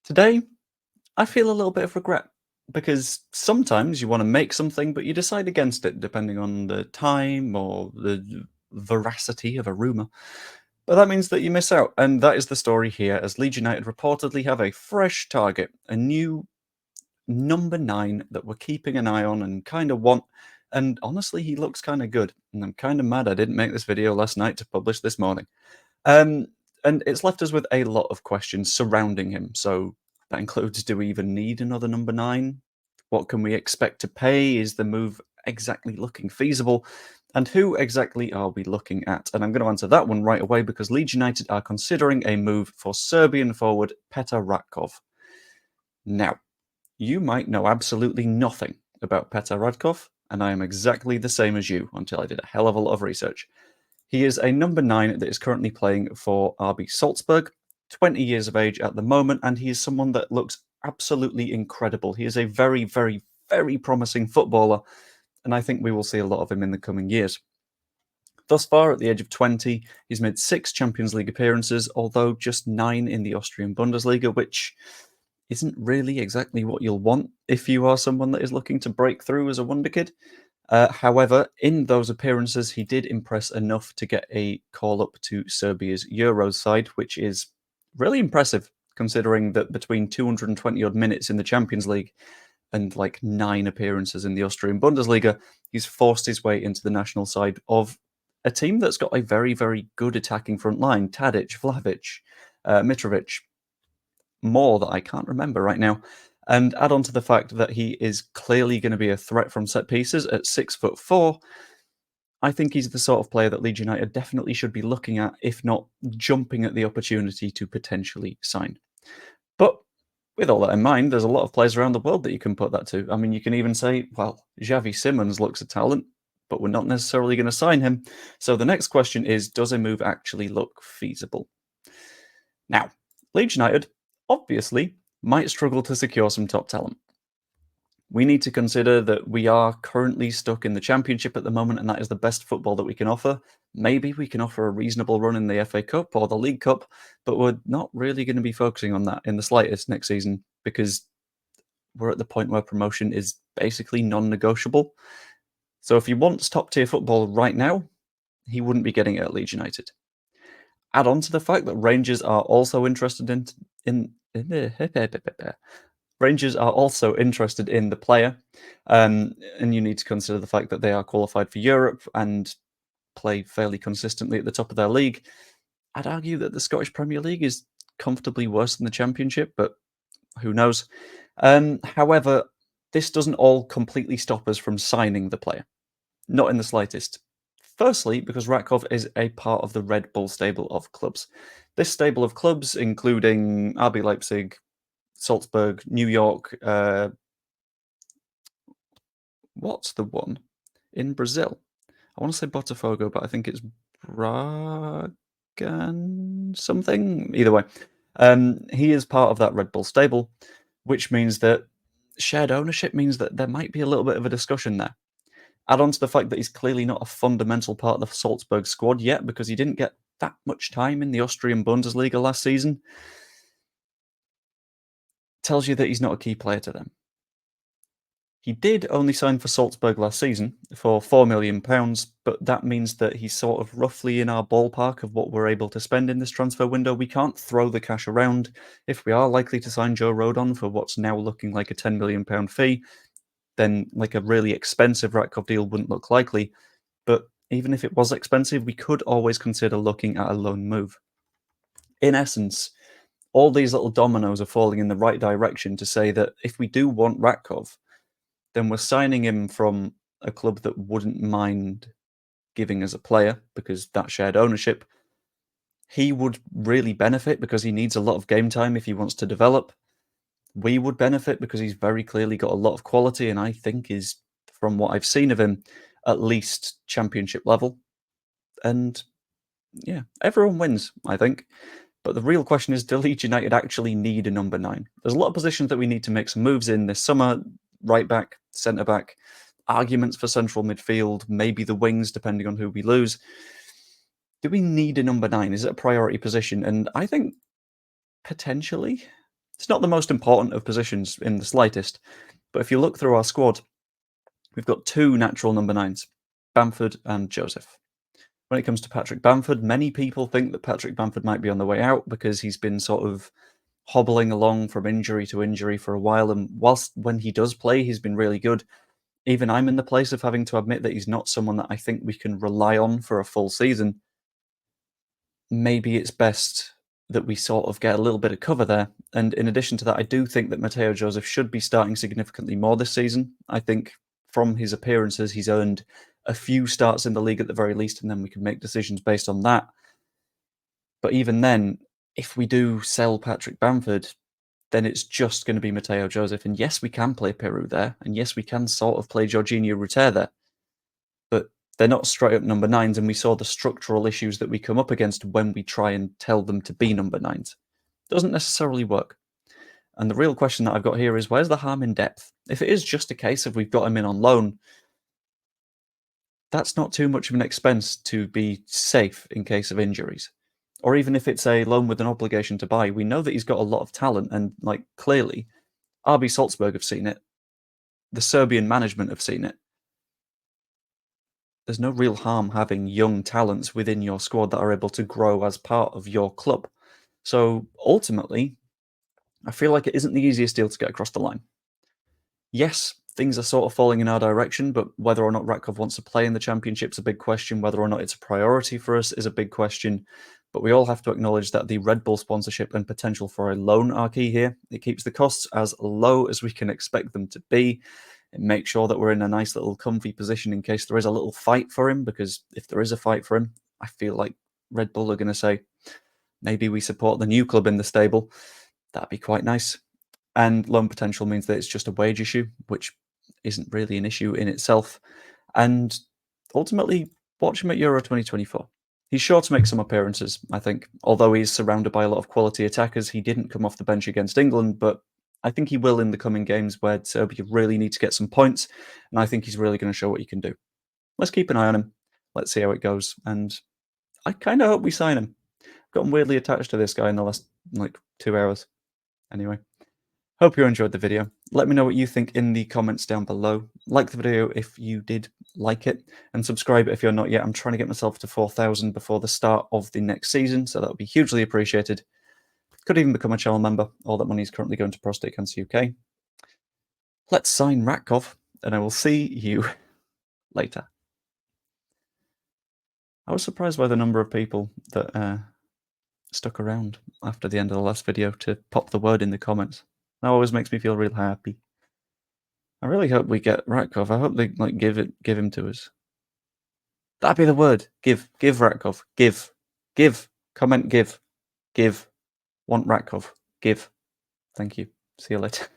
Today, I feel a little bit of regret because sometimes you want to make something, but you decide against it depending on the time or the veracity of a rumour. But that means that you miss out, and that is the story here as Leeds United reportedly have a fresh target, a new number 9 that we're keeping an eye on and kind of want. And honestly, he looks kind of good, and I'm kind of mad I didn't make this video last night to publish this morning. Um, and it's left us with a lot of questions surrounding him. So that includes, do we even need another number 9? What can we expect to pay? Is the move exactly looking feasible? And who exactly are we looking at? And I'm going to answer that one right away because Leeds United are considering a move for Serbian forward Petar Ratkov. Now, you might know absolutely nothing about Petar Ratkov, and I am exactly the same as you until I did a hell of a lot of research. He is a number 9 that is currently playing for RB Salzburg, 20 years of age at the moment, and he is someone that looks absolutely incredible. He is a very, very, very promising footballer, and I think we will see a lot of him in the coming years. Thus far, at the age of 20, he's made 6 Champions League appearances, although just 9 in the Austrian Bundesliga, which isn't really exactly what you'll want if you are someone that is looking to break through as a wonderkid. However, in those appearances, he did impress enough to get a call-up to Serbia's Euros side, which is really impressive, considering that between 220-odd minutes in the Champions League and like 9 appearances in the Austrian Bundesliga, he's forced his way into the national side of a team that's got a very, very good attacking front line. Tadic, Vlahovic, Mitrovic, more that I can't remember right now. And add on to the fact that he is clearly going to be a threat from set pieces at 6'4". I think he's the sort of player that Leeds United definitely should be looking at, if not jumping at the opportunity to potentially sign. But with all that in mind, there's a lot of players around the world that you can put that to. I mean, you can even say, well, Xavi Simons looks a talent, but we're not necessarily going to sign him. So the next question is, does a move actually look feasible? Now, Leeds United obviously might struggle to secure some top talent. We need to consider that we are currently stuck in the Championship at the moment, and that is the best football that we can offer. Maybe we can offer a reasonable run in the FA Cup or the League Cup, but we're not really going to be focusing on that in the slightest next season because we're at the point where promotion is basically non-negotiable. So if he wants top-tier football right now, he wouldn't be getting it at Leeds United. Add on to the fact that Rangers are also interested in Rangers are also interested in the player, and you need to consider the fact that they are qualified for Europe and play fairly consistently at the top of their league. I'd argue that the Scottish Premier League is comfortably worse than the Championship, but who knows? However, this doesn't all completely stop us from signing the player. Not in the slightest. Firstly, because Ratkov is a part of the Red Bull stable of clubs. This stable of clubs, including RB Leipzig, Salzburg, New York, what's the one in Brazil? I want to say Botafogo, but I think it's Bragan something. Either way, he is part of that Red Bull stable, which means that shared ownership means that there might be a little bit of a discussion there. Add on to the fact that he's clearly not a fundamental part of the Salzburg squad yet because he didn't get that much time in the Austrian Bundesliga last season. Tells you that he's not a key player to them. He did only sign for Salzburg last season for £4 million, but that means that he's sort of roughly in our ballpark of what we're able to spend in this transfer window. We can't throw the cash around. If we are likely to sign Joe Rodon for what's now looking like a £10 million fee, then like a really expensive Ratkov deal wouldn't look likely. But even if it was expensive, we could always consider looking at a loan move. In essence, all these little dominoes are falling in the right direction to say that if we do want Ratkov, then we're signing him from a club that wouldn't mind giving us a player because that shared ownership. He would really benefit because he needs a lot of game time if he wants to develop. We would benefit because he's very clearly got a lot of quality and I think is, from what I've seen of him, at least Championship level. And yeah, everyone wins, I think. But the real question is, do Leeds United actually need a number 9? There's a lot of positions that we need to make some moves in this summer. Right back, centre back, arguments for central midfield, maybe the wings, depending on who we lose. Do we need a number 9? Is it a priority position? And I think potentially. It's not the most important of positions in the slightest, but if you look through our squad, we've got two natural number 9s, Bamford and Joseph. When it comes to Patrick Bamford, many people think that Patrick Bamford might be on the way out because he's been sort of hobbling along from injury to injury for a while, and whilst when he does play, he's been really good. Even I'm in the place of having to admit that he's not someone that I think we can rely on for a full season. Maybe it's best that we sort of get a little bit of cover there. And in addition to that, I do think that Mateo Joseph should be starting significantly more this season. I think from his appearances, he's earned a few starts in the league at the very least, and then we can make decisions based on that. But even then, if we do sell Patrick Bamford, then it's just going to be Mateo Joseph. And yes, we can play Peru there, and yes, we can sort of play Jorginho Ruter there. But they're not straight up number 9s, and we saw the structural issues that we come up against when we try and tell them to be number 9s. Doesn't necessarily work. And the real question that I've got here is, where's the harm in depth? If it is just a case of we've got him in on loan, that's not too much of an expense to be safe in case of injuries. Or even if it's a loan with an obligation to buy, we know that he's got a lot of talent, and like clearly, RB Salzburg have seen it. The Serbian management have seen it. There's no real harm having young talents within your squad that are able to grow as part of your club. So ultimately, I feel like it isn't the easiest deal to get across the line. Yes, things are sort of falling in our direction, but whether or not Ratkov wants to play in the Championship's a big question. Whether or not it's a priority for us is a big question. But we all have to acknowledge that the Red Bull sponsorship and potential for a loan are key here. It keeps the costs as low as we can expect them to be. It makes sure that we're in a nice little comfy position in case there is a little fight for him, because if there is a fight for him, I feel like Red Bull are going to say, maybe we support the new club in the stable. That'd be quite nice. And loan potential means that it's just a wage issue, which isn't really an issue in itself. And ultimately, watch him at Euro 2024. He's sure to make some appearances, I think. Although he's surrounded by a lot of quality attackers, he didn't come off the bench against England, but I think he will in the coming games where Serbia really need to get some points, and I think he's really going to show what he can do. Let's keep an eye on him. Let's see how it goes, and I kind of hope we sign him. I've gotten weirdly attached to this guy in the last, 2 hours. Anyway, hope you enjoyed the video. Let me know what you think in the comments down below. Like the video if you did like it, and subscribe if you're not yet. I'm trying to get myself to 4,000 before the start of the next season, so that would be hugely appreciated. Could even become a channel member. All that money is currently going to Prostate Cancer UK. Let's sign Ratkov, and I will see you later. I was surprised by the number of people that stuck around after the end of the last video to pop the word in the comments. That always makes me feel real happy. I really hope we get Ratkov. I hope they give him to us. That'd be the word. Give Ratkov. Give. Comment give. Want Ratkov. Give. Thank you. See you later.